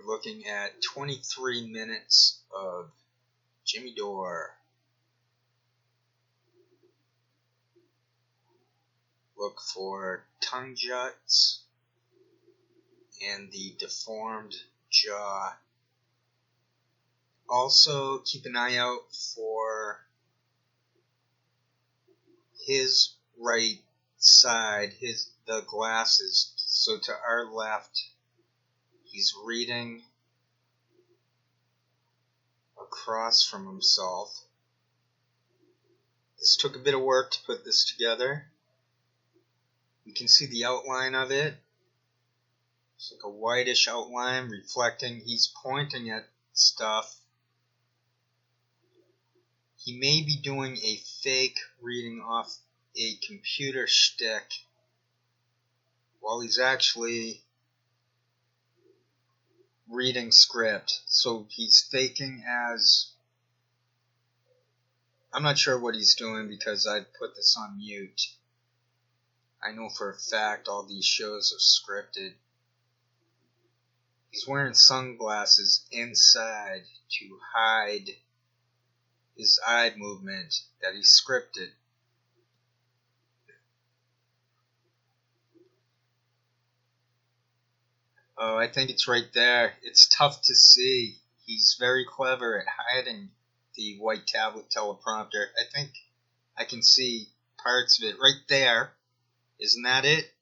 We're looking at 23 minutes of Jimmy Dore. Look for tongue juts and the deformed jaw. Also, keep an eye out for his right side, the glasses. So to our left, he's reading across from himself. This took a bit of work to put this together. You can see the outline of it. It's like a whitish outline reflecting. He's pointing at stuff. He may be doing a fake reading off a computer shtick while he's actually reading script. So he's faking as... I'm not sure what he's doing because I put this on mute. I know for a fact all these shows are scripted. He's wearing sunglasses inside to hide his eye movement that he scripted. Oh, I think it's right there. It's tough to see. He's very clever at hiding the white tablet teleprompter. I think I can see parts of it right there. Isn't that it?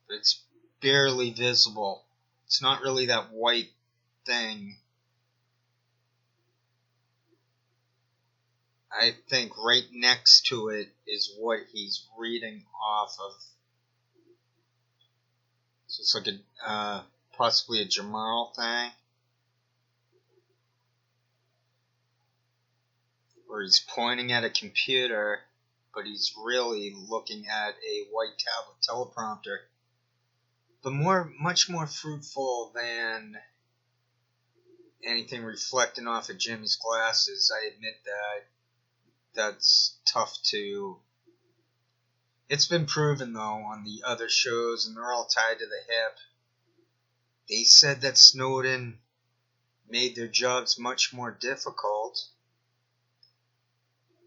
But it's barely visible. It's not really that white thing. I think right next to it is what he's reading off of. So it's like a possibly a Jamal thing, where he's pointing at a computer, but he's really looking at a white tablet teleprompter. But much more fruitful than anything reflecting off of Jimmy's glasses. I admit that. That's tough to... It's been proven, though, on the other shows, and they're all tied to the hip. They said that Snowden made their jobs much more difficult.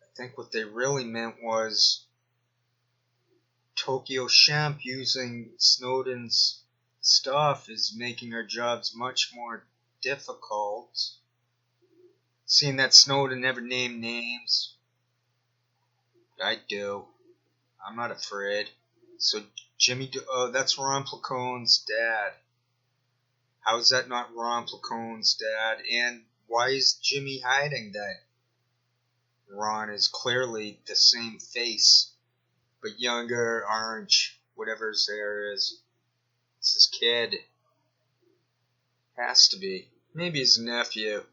I think what they really meant was Tokyo Shemp using Snowden's stuff is making our jobs much more difficult. Seeing that Snowden never named names. I do. I'm not afraid. So Jimmy, that's Ron Placone's dad. How is that not Ron Placone's dad? And why is Jimmy hiding that Ron is clearly the same face, but younger, orange, whatever his hair is? It's his kid. Has to be. Maybe his nephew.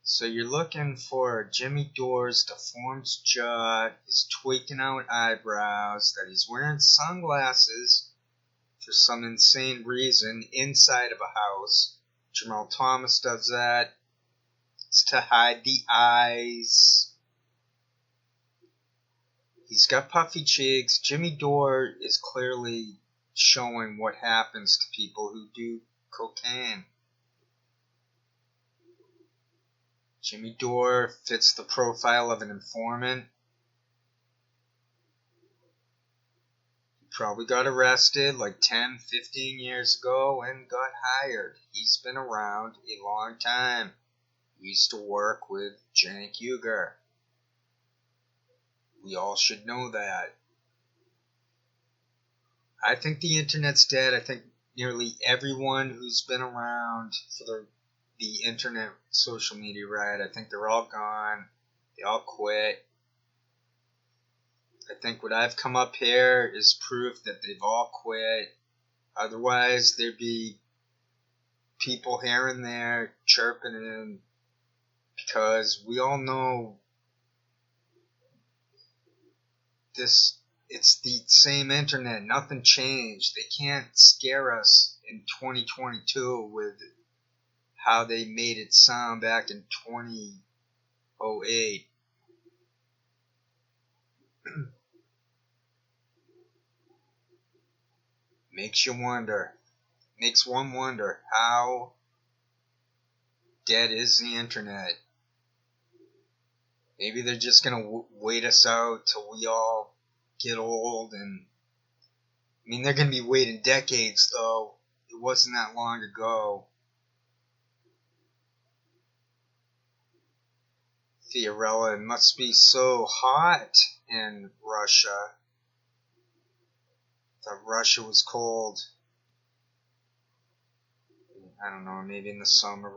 So you're looking for Jimmy Dore's deformed jaw, his tweaking out eyebrows, that he's wearing sunglasses for some insane reason inside of a house. Jamal Thomas does that. It's to hide the eyes. He's got puffy cheeks. Jimmy Dore is clearly showing what happens to people who do cocaine. Jimmy Dore fits the profile of an informant. He probably got arrested like 10, 15 years ago and got hired. He's been around a long time. He used to work with Cenk Uygur. We all should know that. I think the internet's dead. I think nearly everyone who's been around for the internet social media ride, I think they're all gone. They all quit. I think what I've come up here is proof that they've all quit. Otherwise, there'd be people here and there chirping in, because we all know this. It's the same internet. Nothing changed. They can't scare us in 2022 with how they made it sound back in 2008. Makes one wonder how dead is the internet. Maybe they're just going to wait us out till we all get old. And I mean, they're going to be waiting decades, though. It wasn't that long ago. Fiorella, it must be so hot in Russia. Thought Russia was cold. I don't know, maybe in the summer.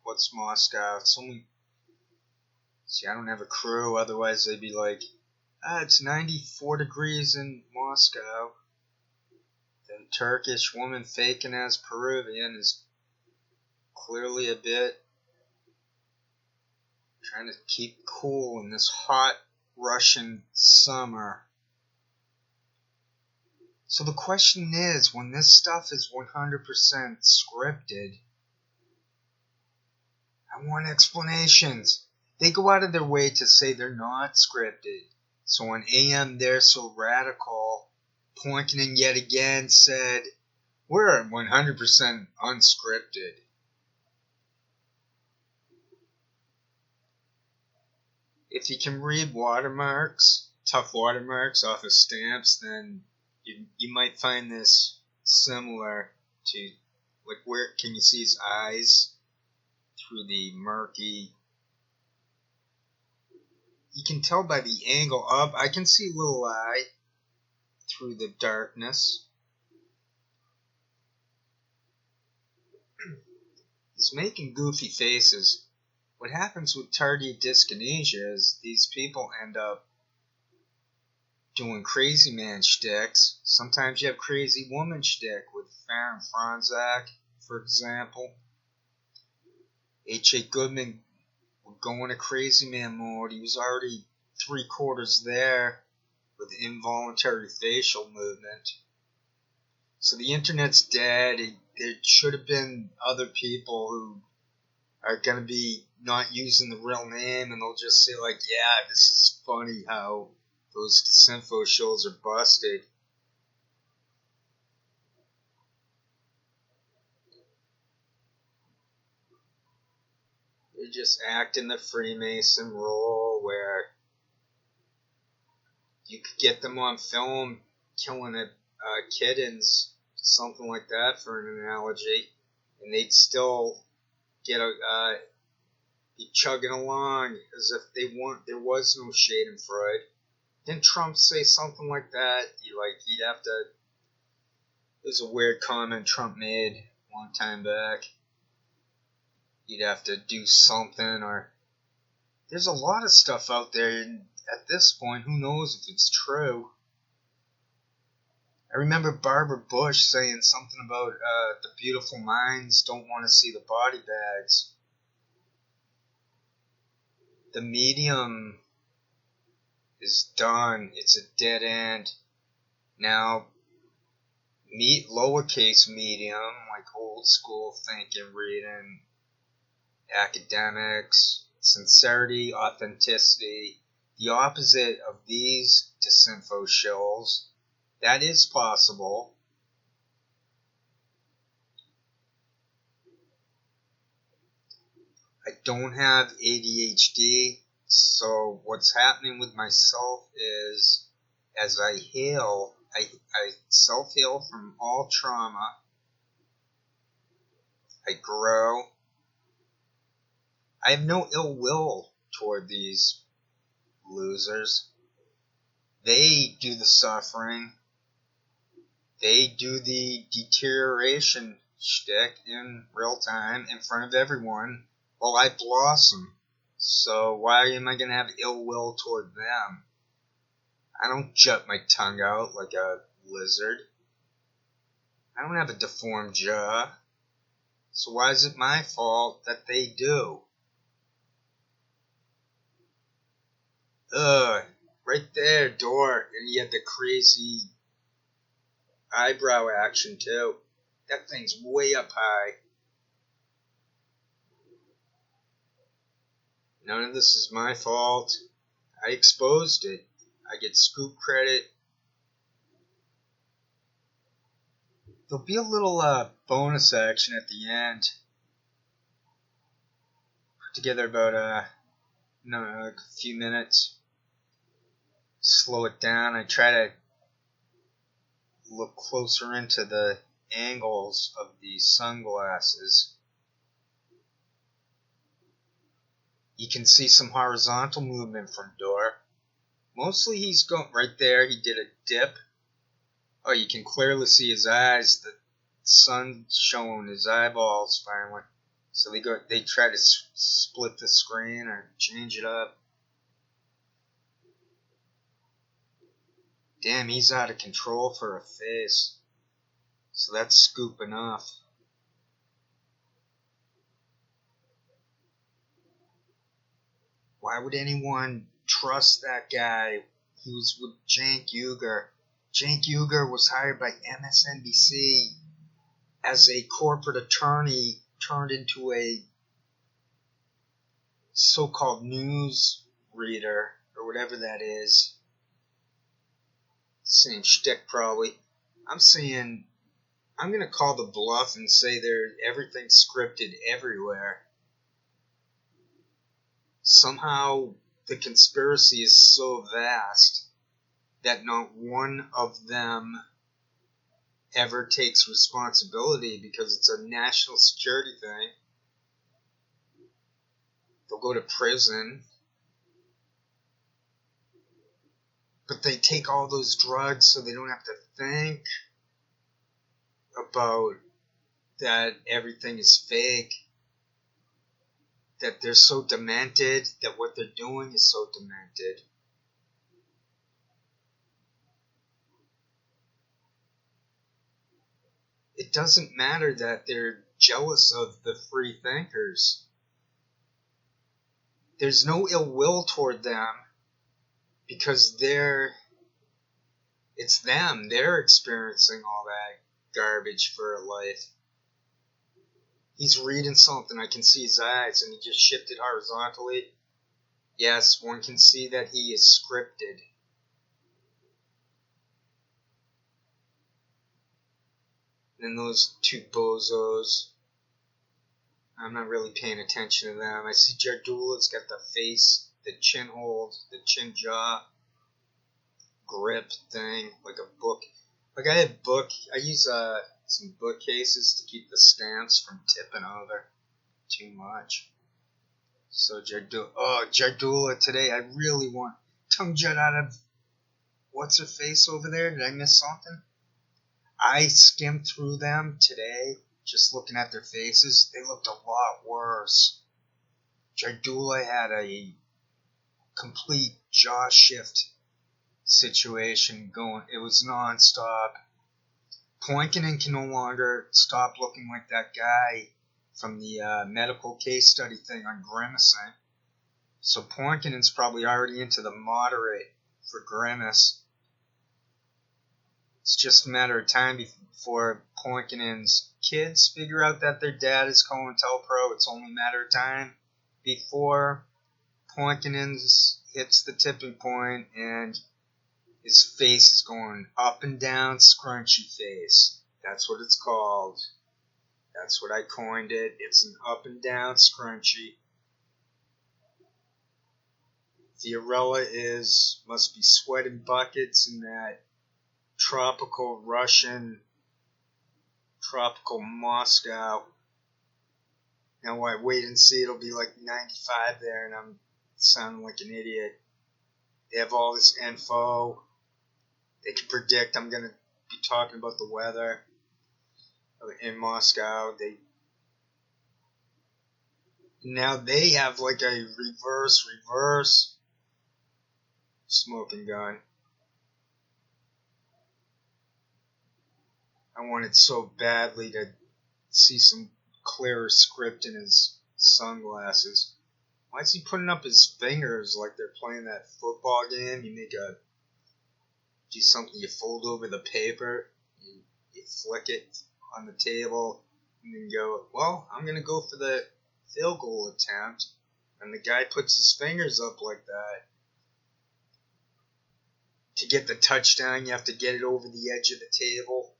What's Moscow? It's only... See, I don't have a crew, otherwise they'd be like, it's 94 degrees in Moscow. The Turkish woman faking as Peruvian is clearly a bit trying to keep cool in this hot Russian summer. So the question is, when this stuff is 100% scripted, I want explanations. They go out of their way to say they're not scripted. So on AM, they're so radical. Pointing yet again said, we're 100% unscripted. If you can read watermarks, tough watermarks off of stamps, then you might find this similar to, like, where can you see his eyes through the murky? You can tell by the angle up. I can see little eye through the darkness. He's making goofy faces. What happens with tardive dyskinesia is these people end up doing crazy man shticks. Sometimes you have crazy woman shtick with Farron Franzak, for example. H.A. Goodman would go into crazy man mode. He was already 3/4 there with involuntary facial movement. So the internet's dead. There should have been other people who are going to be not using the real name, and they'll just say, like, yeah, this is funny how those disinfo shows are busted. They just act in the Freemason role where you could get them on film killing kittens, something like that for an analogy, and they'd still get be chugging along as if there was no Schadenfreude. Didn't Trump say something like that? He'd have to. It was a weird comment Trump made a long time back. He'd have to do something, or there's a lot of stuff out there, and at this point, who knows if it's true. I remember Barbara Bush saying something about the beautiful minds don't want to see the body bags. The medium is done. It's a dead end. Now, lowercase medium, like old school thinking, reading, academics, sincerity, authenticity, the opposite of these disinfo shills. That is possible. I don't have ADHD, so what's happening with myself is as I heal, I self-heal from all trauma. I grow. I have no ill will toward these losers. They do the suffering. They do the deterioration shtick in real time in front of everyone while I blossom. So why am I going to have ill will toward them? I don't jut my tongue out like a lizard. I don't have a deformed jaw. So why is it my fault that they do? Right there, Dore. And you had the crazy eyebrow action too. That thing's way up high. None of this is my fault. I exposed it. I get scoop credit. There'll be a little bonus action at the end. Put together about like a few minutes. Slow it down. I try to look closer into the angles of these sunglasses. You can see some horizontal movement from Dore. Mostly he's going right there. He did a dip. Oh, you can clearly see his eyes. The sun's showing his eyeballs finally. So they try to split the screen or change it up. Damn, he's out of control for a face. So that's scoop enough. Why would anyone trust that guy? He was with Cenk Uygur. Cenk Uygur was hired by MSNBC as a corporate attorney turned into a so-called news reader, or whatever that is. Same shtick probably. I'm going to call the bluff and say everything's scripted everywhere. Somehow the conspiracy is so vast that not one of them ever takes responsibility because it's a national security thing. They'll go to prison, but they take all those drugs so they don't have to think about that everything is fake, that they're so demented, that what they're doing is so demented. It doesn't matter that they're jealous of the free thinkers. There's no ill will toward them because it's them. They're experiencing all that garbage for life. He's reading something. I can see his eyes, and he just shifted horizontally. Yes, one can see that he is scripted. And those two bozos, I'm not really paying attention to them. I see Jardula's got the face, the chin hold, the chin jaw grip thing, like a book. Like I use some bookcases to keep the stamps from tipping over too much. So Jardula today, I really want tongue jut out of what's her face over there. Did I miss something? I skimmed through them today, just looking at their faces. They looked a lot worse. Jardula had a complete jaw shift situation going. It was non-stop. Poinkinen can no longer stop looking like that guy from the medical case study thing on grimacing. So Poinkinen's probably already into the moderate for grimace. It's just a matter of time before Poinkinen's kids figure out that their dad is COINTELPRO. It's only a matter of time before Poinkinen's hits the tipping point and his face is going up and down, scrunchy face. That's what it's called. That's what I coined it. It's an up and down scrunchy. Fiorella must be sweating buckets in that tropical Russian, tropical Moscow. Now I wait and see, it'll be like 95 there and I'm sounding like an idiot. They have all this info. They can predict I'm going to be talking about the weather in Moscow. Now they have like a reverse smoking gun. I wanted so badly to see some clearer script in his sunglasses. Why is he putting up his fingers like they're playing that football game? You do something, you fold over the paper, you flick it on the table, and then go, well, I'm going to go for the field goal attempt. And the guy puts his fingers up like that. To get the touchdown, you have to get it over the edge of the table.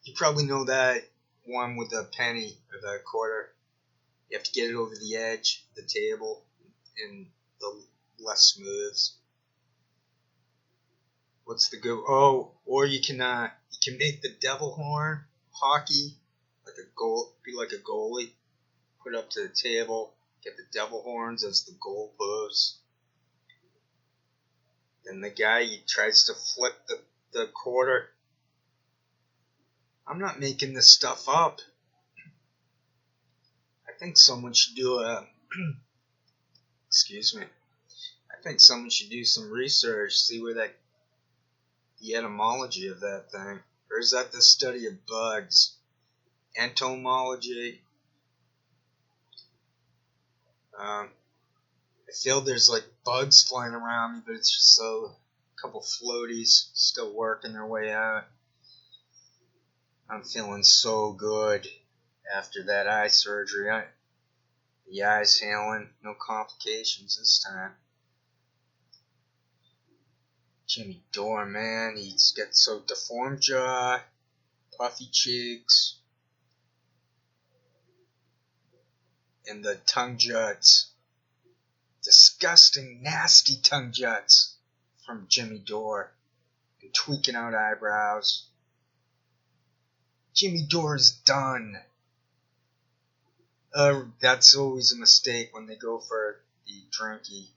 You probably know that one with the penny or the quarter. You have to get it over the edge of the table in the less moves. What's the good? Oh, or you can make the devil horn hockey like a goal, be like a goalie. Put it up to the table. Get the devil horns as the goal posts. Then the guy he tries to flip the quarter. I'm not making this stuff up. I think someone should do excuse me. I think someone should do some research, see where the etymology of that thing. Or is that the study of bugs? Entomology? I feel there's like bugs flying around me, but it's just a couple floaties still working their way out. I'm feeling so good after that eye surgery. The eye's healing, no complications this time. Jimmy Dore, man, he's got so deformed jaw, puffy cheeks, and the tongue juts. Disgusting, nasty tongue juts from Jimmy Dore. And tweaking out eyebrows. Jimmy Dore's done. That's always a mistake when they go for the drinky.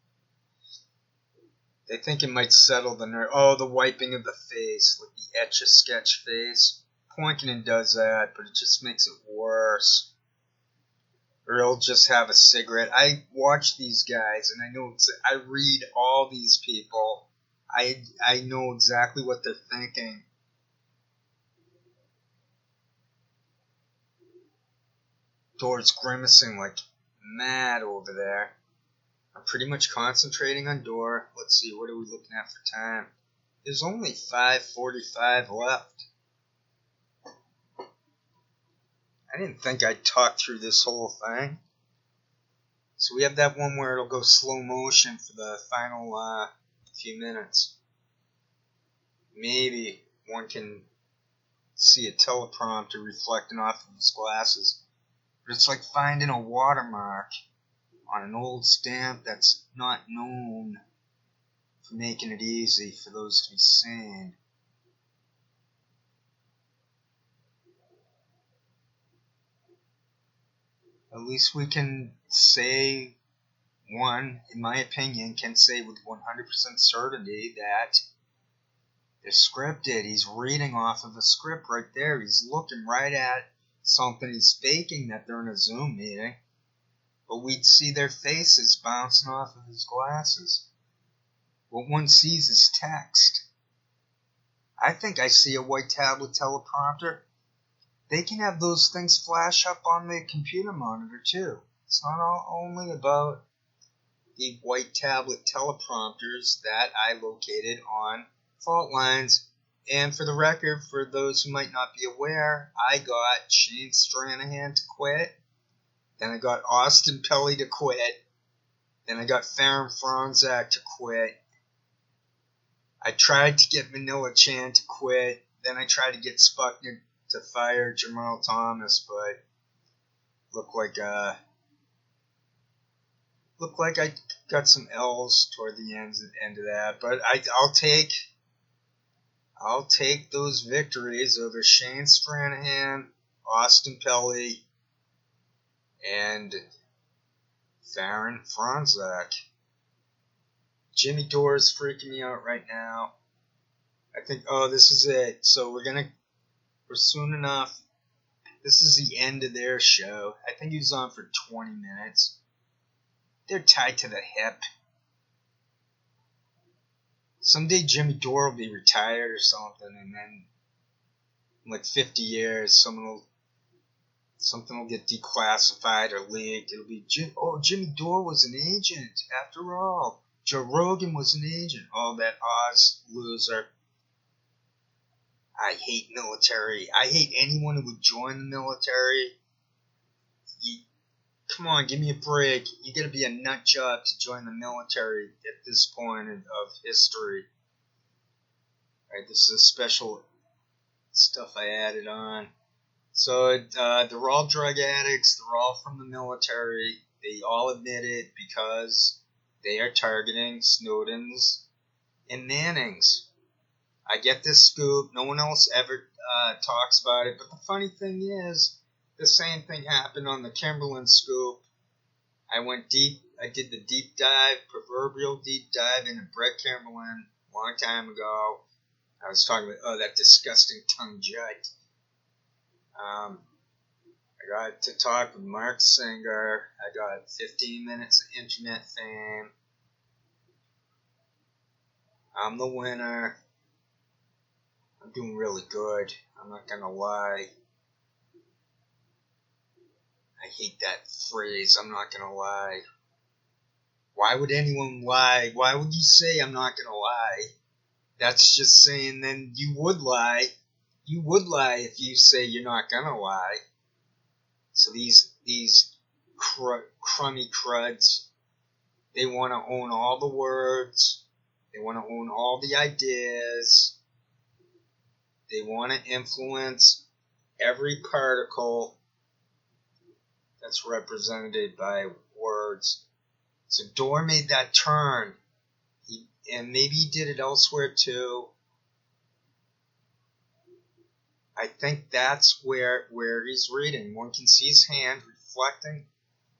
They think it might settle the nerve. Oh, the wiping of the face, like the Etch-a-Sketch face. Poinkin does that, but it just makes it worse. Or he'll just have a cigarette. I watch these guys, and I read all these people. I know exactly what they're thinking. Dore's grimacing like mad over there. I'm pretty much concentrating on Dore. Let's see, what are we looking at for time? There's only 5:45 left. I didn't think I'd talk through this whole thing. So we have that one where it'll go slow motion for the final few minutes. Maybe one can see a teleprompter reflecting off of his glasses. But it's like finding a watermark on an old stamp that's not known for making it easy for those to be seen. At least we can say, one, in my opinion, can say with 100% certainty that they're scripted. He's reading off of a script right there. He's looking right at something. He's faking that they're in a Zoom meeting. But we'd see their faces bouncing off of his glasses. What one sees is text. I think I see a white tablet teleprompter. They can have those things flash up on the computer monitor too. It's not only about the white tablet teleprompters that I located on fault lines. And for the record, for those who might not be aware, I got Shane Stranahan to quit. Then I got Austin Pelly to quit. Then I got Farron Franzak to quit. I tried to get Manila Chan to quit. Then I tried to get Sputnik to fire Jamal Thomas, but looked like I got some L's toward the end of that. But I'll take those victories over Shane Stranahan, Austin Pelly, and Farron Franzak. Jimmy Dore is freaking me out right now. I think, this is it. So we're soon enough. This is the end of their show. I think he was on for 20 minutes. They're tied to the hip. Someday Jimmy Dore will be retired or something, and then in like 50 years, something will get declassified or leaked. It'll be, Jimmy Dore was an agent after all. Joe Rogan was an agent. Oh, that Oz loser. I hate military. I hate anyone who would join the military. Come on, give me a break. You gotta be a nut job to join the military at this point of history. Right, this is a stuff I added on. So they're all drug addicts. They're all from the military. They all admit it because they are targeting Snowden's and Manning's. I get this scoop. No one else ever talks about it. But the funny thing is, the same thing happened on the Kimberlin scoop. I went deep. I did the deep dive, proverbial deep dive into Brett Kimberlin a long time ago. I was talking about, that disgusting tongue jut. I got to talk with Mark Singer. I got 15 minutes of internet fame. I'm the winner. I'm doing really good. I'm not gonna lie. I hate that phrase, I'm not gonna lie. Why would anyone lie? Why would you say I'm not gonna lie? That's just saying then you would lie. You would lie if you say you're not gonna lie. So these crummy cruds, they want to own all the words. They want to own all the ideas. They want to influence every particle that's represented by words. So Dore made that turn. And maybe he did it elsewhere too. I think that's where he's reading. One can see his hand reflecting,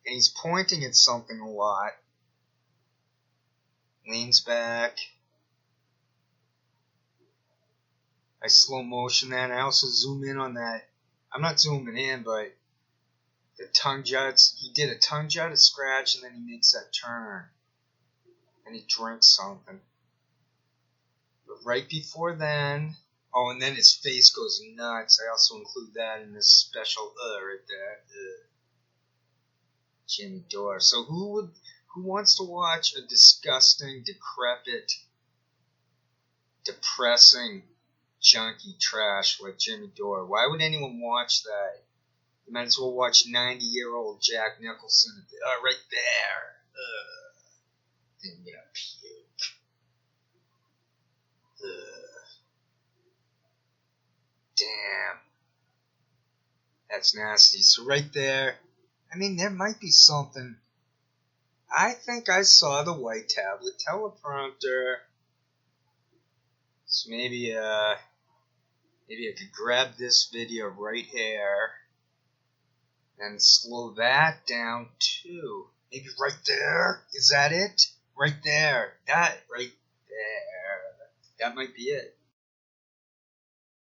and he's pointing at something a lot. Leans back. I slow motion that. I also zoom in on that. I'm not zooming in, but the tongue juts. He did a tongue jut, a scratch, and then he makes that turn. And he drinks something. But right before then, oh, and then his face goes nuts. I also include that in this special right there. Jimmy Dore. So who wants to watch a disgusting, decrepit, depressing, junky trash like Jimmy Dore? Why would anyone watch that? You might as well watch 90-year-old Jack Nicholson right there. I'm gonna puke. Damn. That's nasty. So right there, I mean, there might be something. I think I saw the white tablet teleprompter. So maybe I could grab this video right here and slow that down too. Maybe right there. Is that it? Right there. That right there. That might be it.